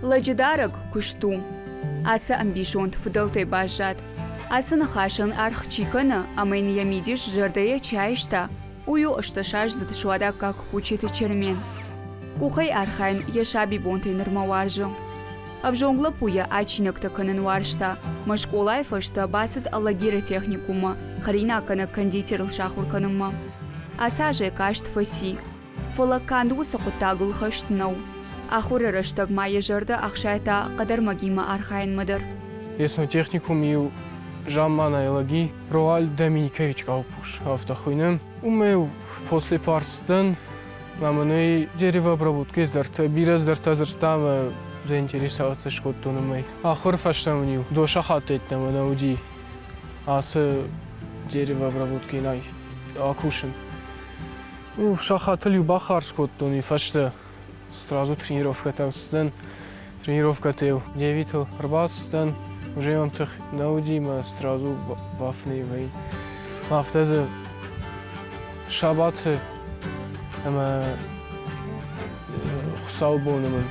Ладжидарак кушту. Аса амбишонт фдалте бажат. Аса нахашан арх чикана, амейн ямидиш жардая чайшта. Ую ашташаш затшвада как кучит чермен. Кухай архайн яшаби бонте нормаваржо. А в жонгла пуя ачинак таканен варшта. Машколай фашта басат алагира техникума. Харина кана кондитер шахурканума. Аса же кашт фаси. Фола канду сакутагул хаштнау. Ахура раштаг майя жарда ахшайта кадар магима архайн мадар. Если техникум ю жаммана элаги Роаль Доминикевич Гаупуш автохуйнем. Умею после парстен маманой деревообработки зарта бираз зарта заинтересоваться шкоттуном мэй. Ахур фаштамню до шахатетнама науди. Ас деревообработки най акушен. Шахаталю бахар шкоттуни фашта. Сразу тренировка там стен. Тренировка тел 9 рбастен. Уже имам тых наудима сразу бафны вей. Мафтазы шабаты ама хусалбонам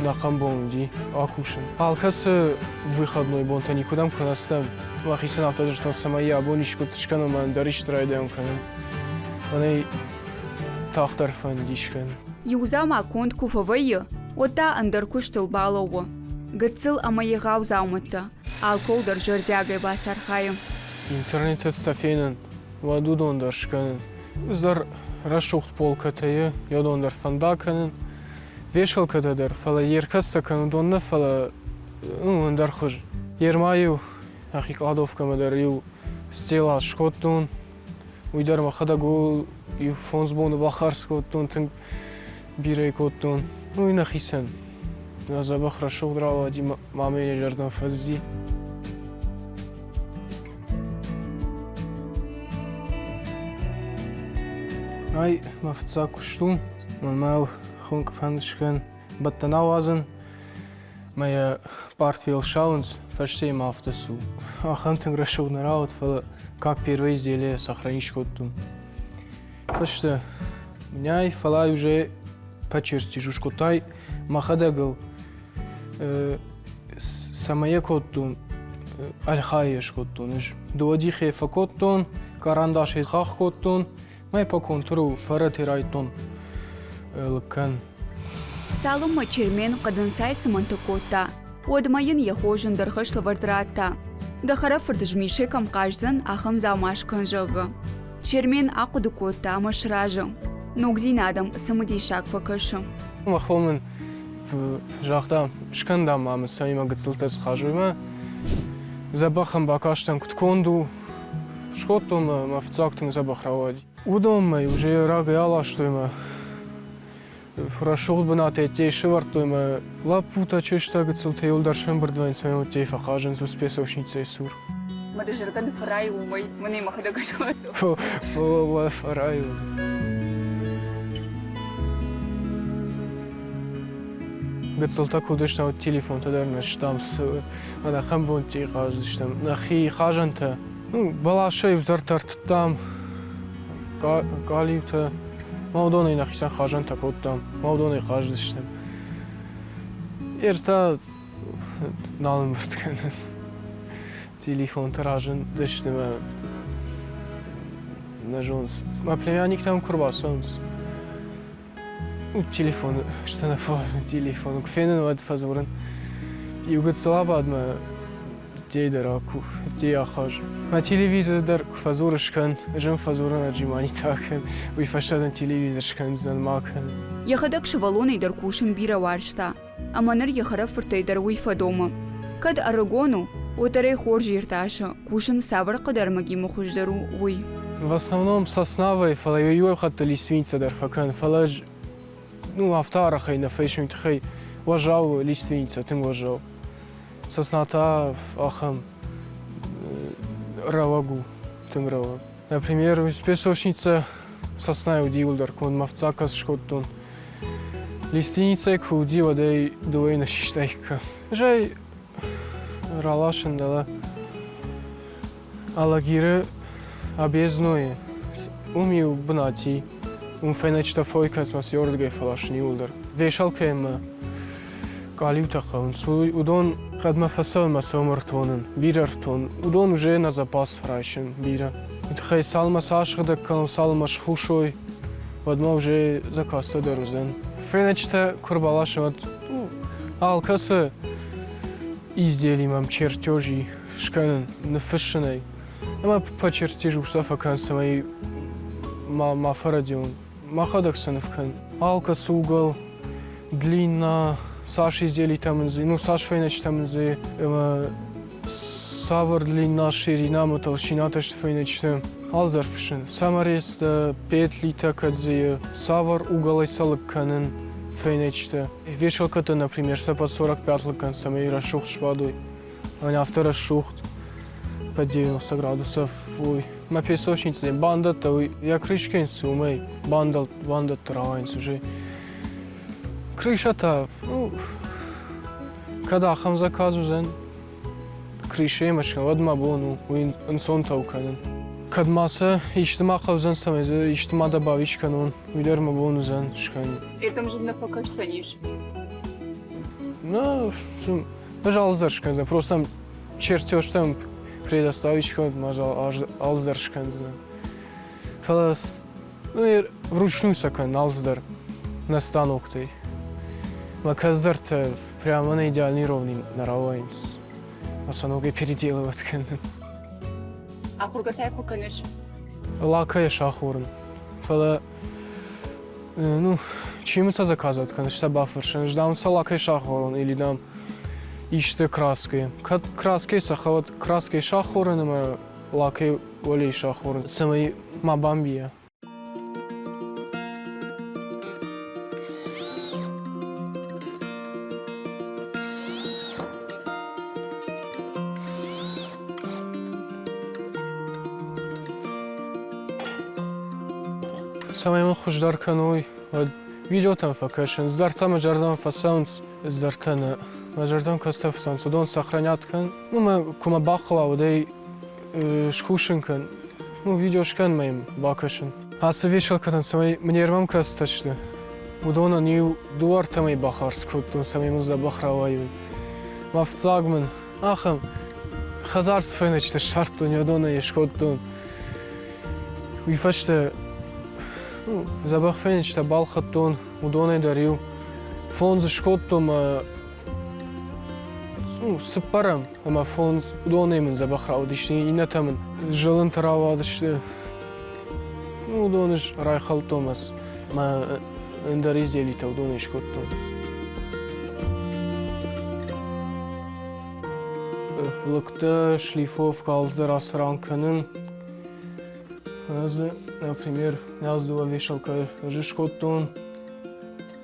нахамбонди акушен. Алкасы выходной бонта никуда канастам. Махисан автозы что самая абонишку тышкану мандариш трайдем канам. Они тахтар фандишкан. Юзама конт куфавайы. Ота андаркуштыл балово. Гыцыл амайыгау заумытта. Алкол жардягай басархайым. Интернет стафенен ваду дондаршканен. Здар рашухт полкатая, я дондар фандаканен. Вешалкатадар фала еркастакан донна фала андар хуж. Ермаю ахикладовка мадар ю стела шкоттун. Уйдар махадагул ю фонсбону бахар скоттун тын бирей коттун. Ну и нахисан. На забах рашух драва ди маме жардан фазди. Ай, мафца куштум, мал хунк фандшкен баттанауазен, моя портфель шаунс, фаште мафтасу. Ахантен грашух нараут, фала как первое изделие сохранить шкоттум. Фаште, меня фала уже почерти жушкотай, махадагал самая коттун, альхая шкоттун, дуади хефа коттун, карандаш хах коттун. Май по контуру фарати райтон лкан. Салума чермен кадансай самантакота. Одмайын яхожен дархашла вардрата. Дахара фардажмише кам кажзан ахам замаш канжага. Чермен акудукота машража. Ногзинадам самадишак факаша. Махомен в жахта шкандам мама саима гацлтас хажума. Забахам бакаштан кутконду. Шкоттум мафцактум забахравади. Удомай уже рага яла что има. Рашух бнате те шварту има лапута чешта гацлте юлдаршен бардвайн своему тейфа хажен с успесовшницей сур. Мадажарган фарай умой, мне махадагашвату. О, фарай. Гацлта кудешна от телефон тадарна штамс. Ана хамбон ти хажштам. Нахи хажанта. Ну, балашей взартарт там. Галибта мавдоны нахисан хажан такоттам, мавдоны хаждыштым. Эрта налым быткан. Телефон таражын дыштым на жонс. Ма племянник там курбасонс. Телефон, что на фазу телефон. Кфенен вад фазурен. Югат салабадма. Дейдараку, деяхаж. На телевизор дар фазурышкан, жем фазура на джимани такен, уй фашадан телевизоршкан занмакен. Яхадак шевалоны даркушин бира варшта, а манер яхара фуртай дар уй фадома. Кад арагону, отарей хоржи ирташа, кушин савар кадар маги мухуждару уй. В основном соснавай фалайой хатта листвинца дар факан, фалаж, ну автарахай на фэшн тхай, важал листвинца, тем важал. Сосната ахам равагу тымрава. Например, спесошница сосна удивлдар, кон мавцакас шкоттон. Лиственница кудива дай дуэйна шиштайка. Жай ралашен дала. Алагире обезное. Умил бнати. Файначта фойкас мас йордгай фалашни улдар. Вешалкем калютаха, удон хадма фасал масомартонен, бирартон, удон уже на запас райшен бира. Хай салма сашгадак, салма шхушой, водма уже закаста дорозен. Фенечта курбалашеват, алкасы изделием чертежи шканен, нафишеней. Ама по чертежу сафакан самой мафарадион, махадаксен вкан. Алкас угол, длинна, саш изделий тамынзы, ну саш фенеч тамынзы, савар длина, ширина, толщина таш фенечта. Алзарфшен. Самарест 5 литра кадзы, савар угол салыкканен фенечта. Вешалка-то, например, под 45 лыкан самой расшухт шпадой. А не автора шухт по 90 градусов. Ой, на песочнице банда-то, я крышкинцы умей, банда травайнц уже. Крыша-то, ну, когда хам заказу зен, крыша машина, водма бону, он сон тауканен. Кадмаса, иштима хавзан самезе, иштима добавить канон, видер ма бону зен шкани. Это же на покажсаниш. Ну, пожалуйста, шканза, просто там чертеж там предоставить код, мажал алздаршканза. Фалас, ну, вручную сакан алздар на станок той. Маказдар-то прямо на идеальный ровный наравайнс. А станоги переделывать канон. А кургатай поканеш? Лакая шахурн. Фала, ну, чимся заказывать, конечно, бафершен. Ждам салакай шахурн или дам иште краски. Краски сахават краски шахурн, но лакай олей шахурн. Самый мабамбия. Самый хуждар каной, видео там факашен, здарта мажардан фасаунс, здартана, мажардан кастафсаунс, удон сохранят кан, ну мы кума бахла, удей шкушен кан, ну видеошкан моим бакашен. А совешал кан самый мнервам кастачты, удона нью дуар тамай бахарскут, тун самый муза бахраваю. Мафцагмен, ахам, хазарс фенечте шарту нядона ешкоттун. Уйфаште забах фенечта балхаттон, удоне дарил. Фонз шкоттом, сыппарам, ама фонз удонемен забахраудишни, инатамен жылын таравадышты. Удоныш райхалтомас, ма эндар изделита удоне шкоттон. Лыкта шлифовка алздар асранканын. Например, яздува вешалка жишкоттон,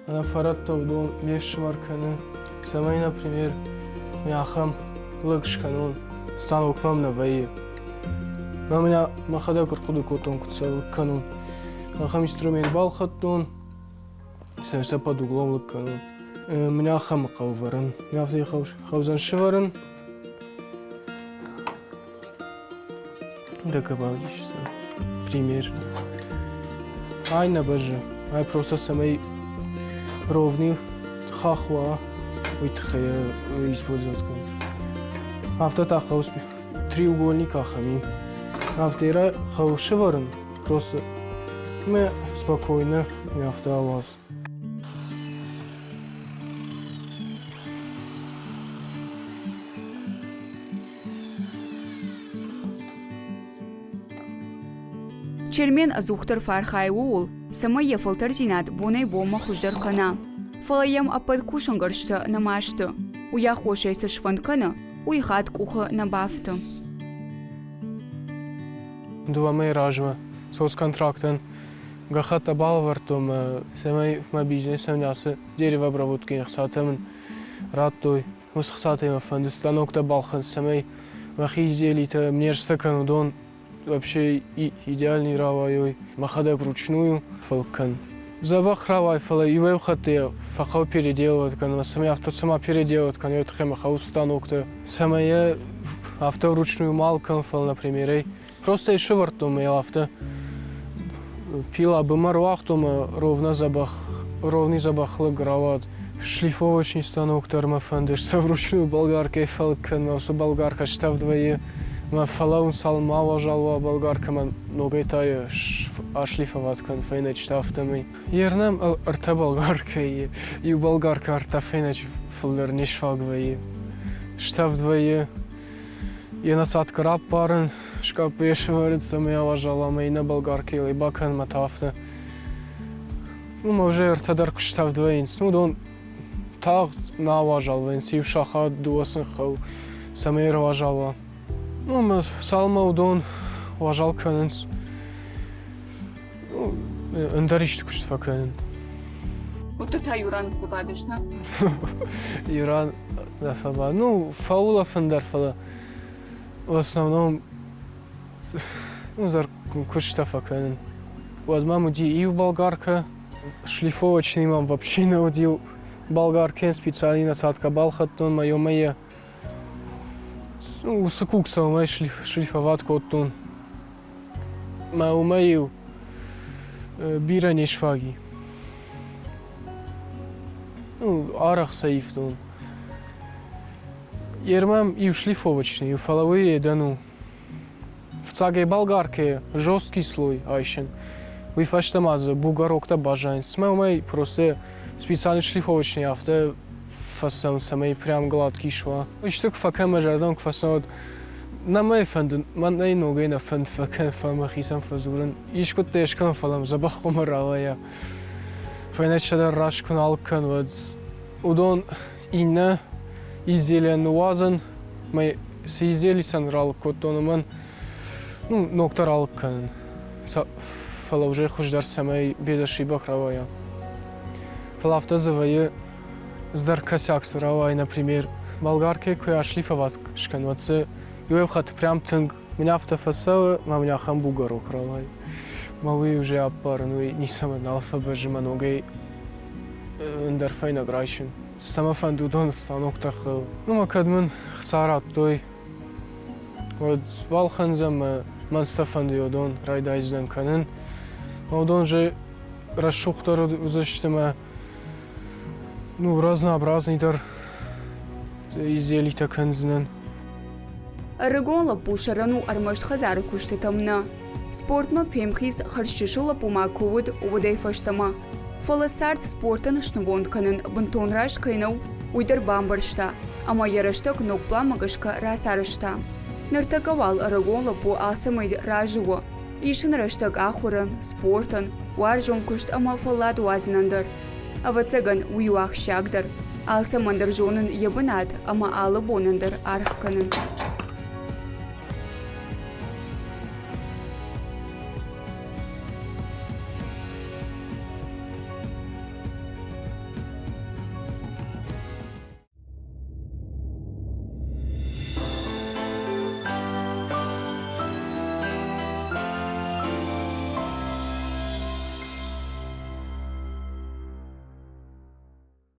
она фаратта удон вешмарканы. Самай, например, мяхам лыкшканон, станок мам на бае. На меня махада куркуду котон куцал канон. Махам инструмент балхаттон, самса под углом лыкканон. Меня хам кавваран, мяфты хавзан шиваран. Докабавдишься. Пример. Ай на боже, ай просто самый ровный хахва вытхая использовать. Автота хаус треугольник ахами. Автора хаушеварен просто мы спокойно не автоваз. Чермен азухтар фархай уул, самай ефалтар зинат бонай бома хуждар кана. Фалаем апад кушангаршта намашта, уя хошайса шванкана, уйхат куха набафта. Дуамей ражва, сос контрактен, гахата балвартом, самай ма бизнесом нясы, дерево обработки нахсатамен, раттой, усхсатаем фанды станок-то балхан, самай махи изделита, мнежста канудон, вообще идеальный равайой, махадак вручную, фалкан. Забах равай фала, и вы хотите, фахау переделывать, кан, сами авто сама переделывать, кан, я махау станок-то, самая авто вручную малкан, фал, например, просто еще вартом я авто пила бы марвахтом ровно забах, ровный забахлы грават, шлифовочный станок термофендиш, вручную болгаркой фалкен, но болгарка штав двое, мы фалаун салмава жалва болгарка, мы ногой-то шлифовать конфейна штафтами. Ернам арта болгарка и у болгарка арта фейна фуллер не швагвые. Штав двое, и насадка раб парен, шкаф пешеварится, мы аважала, мы на болгарке или бакен матафта. Ну, мы уже артадарку штав двое, ну, он так наважал, венси в шахат дуасен хау, самир важала. Ну, мы салма удон важал кененс. Ну, эндаричтку штва кенен. Вот это Юран кубадыш, на? Иран, да, фаба. Ну, фаула фендерфала. В основном, ну, зар куштафа кенен. Вот маму ди и у болгарка, шлифовочный мам вообще не удил. Болгаркен специальный насадка балхаттон, моё. Ну, сукукса умею шлифовать коттон. Ма умею бирание шваги. Ну, арах саифтон. Ермам и шлифовочный, и фаловые, да ну. В цаге болгарке жесткий слой айшен. Вы фаштамаза, бугорок-то бажайн. Сме умею просто специальный шлифовочный авто. Фасон самый прям гладкий шва. И что к факам жардам к фасон на мой фонд, man не ногой на фонд факам фамах и сам фазурен. И что тешкан фалам забах умирала. Файначе да рашкан алкан вот удон инна изделен уазан мы с изделий санрал коттономан ну ноктор алкан фала уже хождар самый без ошибок равая. Фала автозавая здар косяк сравай, например, болгарки, кое шлифовать шканваться, и уехать прям тынг меня автофасава, а меня хамбугарок равай. Малый уже опар, ну и не самый алфабет же многой эндерфейна грайшин. Самофан дудон станок тахал. Ну макадман хсарат той. Вот балханзам манстафан диодон райдайздан канен. Одон же расшухтар узаштема. Ну, разнообразный дар изделий такан знан. Рыгонла пушарану армашт хазары куштетамна. Спортма фемхиз харшчишула пума кувуд увудай фаштама. Фаласарт спортан шнувон канен бунтонраш кайнау уйдар бамбаршта, ама яраштак нокпламагашка расарышта. Нартакавал рыгонла пу асамай ражуо. Ишин раштак ахуран, спортан, варжон кушт ама фалат вазинандар. Авацаган уюах шагдар, алса мандар жонын ябынат, ама алы бонандар арх канын.